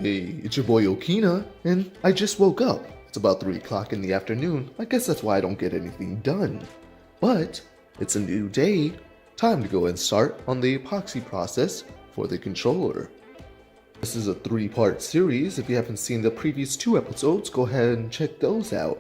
Hey, it's your boy Okina, and I just woke up. It's about 3 o'clock in the afternoon. I guess that's why I don't get anything done. But it's a new day. Time to go and start on the epoxy process for the controller. This is a 3-part series. If you haven't seen the previous 2 episodes, go ahead and check those out.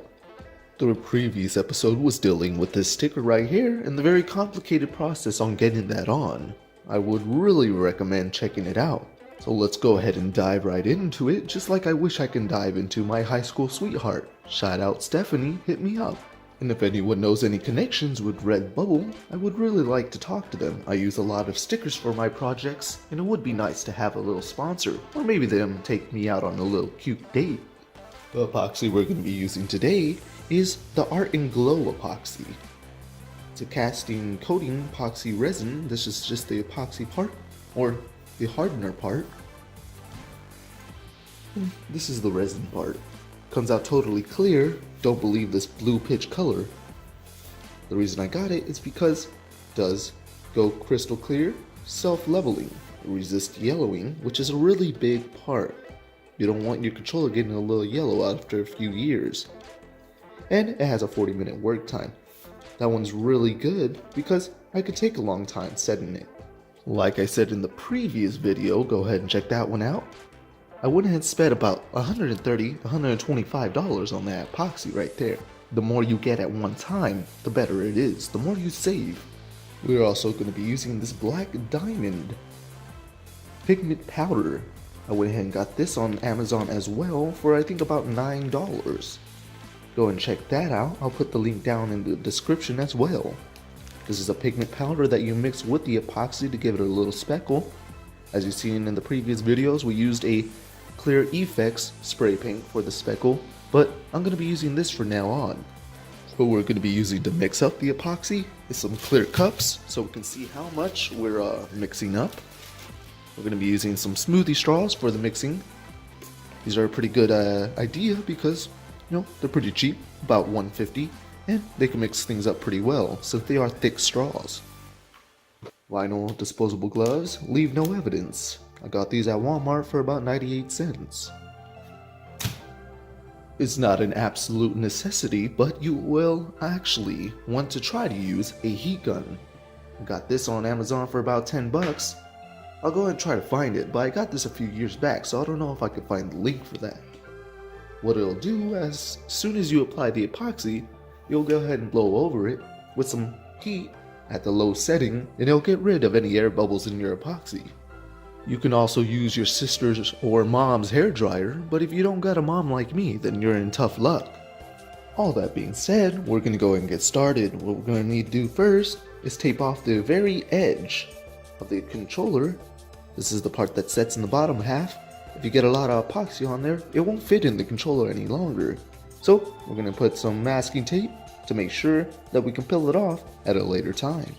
The previous episode was dealing with this sticker right here and the very complicated process on getting that on. I would really recommend checking it out. So let's go ahead and dive right into it, just like I wish I can dive into my high school sweetheart. Shout out Stephanie, hit me up. And if anyone knows any connections with Redbubble, I would really like to talk to them. I use a lot of stickers for my projects, and it would be nice to have a little sponsor, or maybe them take me out on a little cute date. The epoxy we're going to be using today is the Art and Glow epoxy. It's a casting coating epoxy resin. This is just the epoxy part, or the hardener part. This is the resin part. Comes out totally clear. Don't believe this blue pitch color. The reason I got it is because it does go crystal clear, self-leveling, resist yellowing, which is a really big part. You don't want your controller getting a little yellow after a few years. And it has a 40-minute work time. That one's really good because I could take a long time setting it. Like I said in the previous video, go ahead and check that one out. I went ahead and spent about $130, $125 on that epoxy right there. The more you get at one time, the better it is, the more you save. We're also going to be using this black diamond pigment powder. I went ahead and got this on Amazon as well for I think about $9. Go and check that out. I'll put the link down in the description as well. This is a pigment powder that you mix with the epoxy to give it a little speckle. As you've seen in the previous videos, we used a Clear Effects spray paint for the speckle, but I'm going to be using this from now on. What we're going to be using to mix up the epoxy is some clear cups so we can see how much we're mixing up. We're going to be using some smoothie straws for the mixing. These are a pretty good idea because, you know, they're pretty cheap, about $1.50. And they can mix things up pretty well, since they are thick straws. Vinyl disposable gloves leave no evidence. I got these at Walmart for about 98 cents. It's not an absolute necessity, but you will actually want to try to use a heat gun. I got this on Amazon for about 10 bucks. I'll go ahead and try to find it, but I got this a few years back, so I don't know if I can find the link for that. What it'll do, as soon as you apply the epoxy, you'll go ahead and blow over it with some heat at the low setting, and it'll get rid of any air bubbles in your epoxy. You can also use your sister's or mom's hair dryer, but if you don't got a mom like me, then you're in tough luck. All that being said, we're going to go ahead and get started. What we're going to need to do first is tape off the very edge of the controller. This is the part that sets in the bottom half. If you get a lot of epoxy on there, it won't fit in the controller any longer. So we're going to put some masking tape to make sure that we can peel it off at a later time.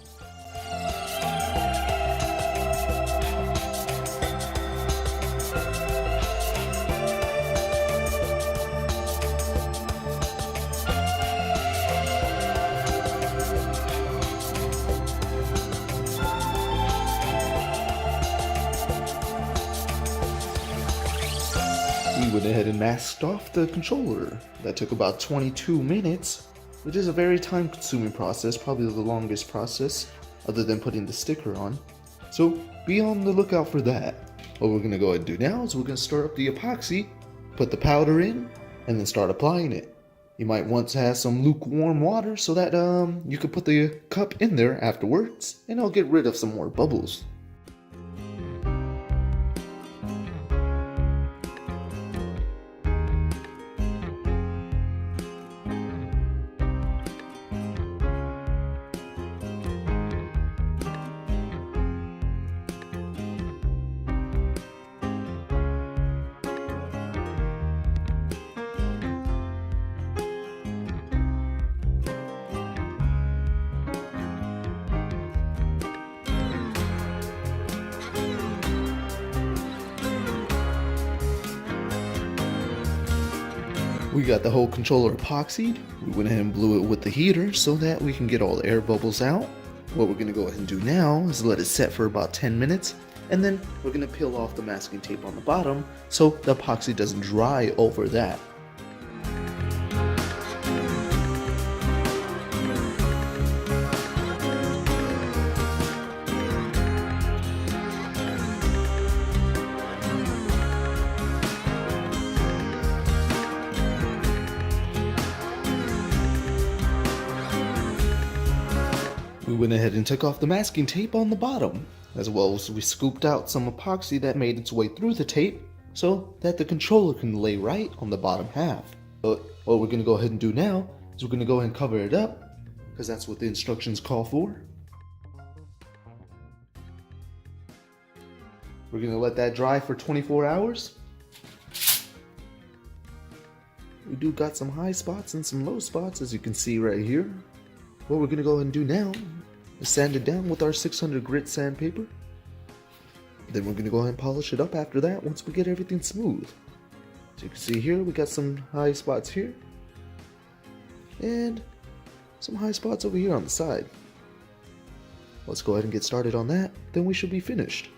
We went ahead and masked off the controller. That took about 22 minutes, which is a very time-consuming process, probably the longest process other than putting the sticker on. So be on the lookout for that. What we're going to go ahead and do now is we're going to stir up the epoxy, put the powder in, and then start applying it. You might want to have some lukewarm water so that you can put the cup in there afterwards, and it'll get rid of some more bubbles. We got the whole controller epoxied. We went ahead and blew it with the heater so that we can get all the air bubbles out. What we're going to go ahead and do now is let it set for about 10 minutes And then we're going to peel off the masking tape on the bottom so the epoxy doesn't dry over that. We went ahead and took off the masking tape on the bottom, as well as we scooped out some epoxy that made its way through the tape so that the controller can lay right on the bottom half. But what we're going to go ahead and do now is we're going to go ahead and cover it up, because that's what the instructions call for. We're going to let that dry for 24 hours. We do got some high spots and some low spots, as you can see right here. What we're going to go ahead and do now is sand it down with our 600 grit sandpaper. Then we're going to go ahead and polish it up after that once we get everything smooth. So you can see here we got some high spots here and some high spots over here on the side. Let's go ahead and get started on that, then we should be finished.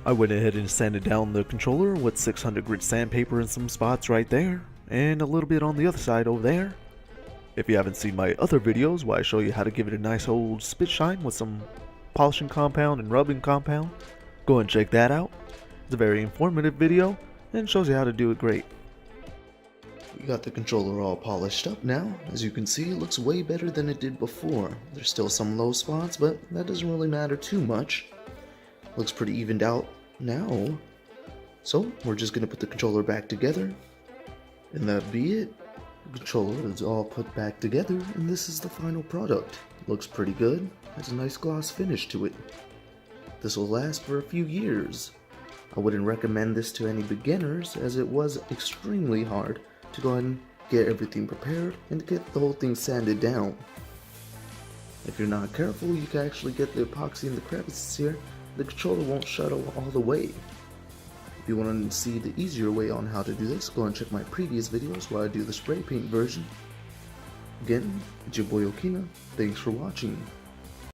I went ahead and sanded down the controller with 600 grit sandpaper in some spots right there, and a little bit on the other side over there. If you haven't seen my other videos where I show you how to give it a nice old spit shine with some polishing compound and rubbing compound, go and check that out. It's a very informative video and shows you how to do it great. We got the controller all polished up now. As you can see, it looks way better than it did before. There's still some low spots, but that doesn't really matter too much. Looks pretty evened out now. So we're just going to put the controller back together, and that'd be it. The controller is all put back together, and this is the final product. Looks pretty good. Has a nice gloss finish to it. This will last for a few years. I wouldn't recommend this to any beginners, as it was extremely hard to go ahead and get everything prepared and get the whole thing sanded down. If you're not careful, you can actually get the epoxy in the crevices here. The controller won't shut all the way. If you want to see the easier way on how to do this, go and check my previous videos where I do the spray paint version. Again, it's your boy Okina. Thanks for watching.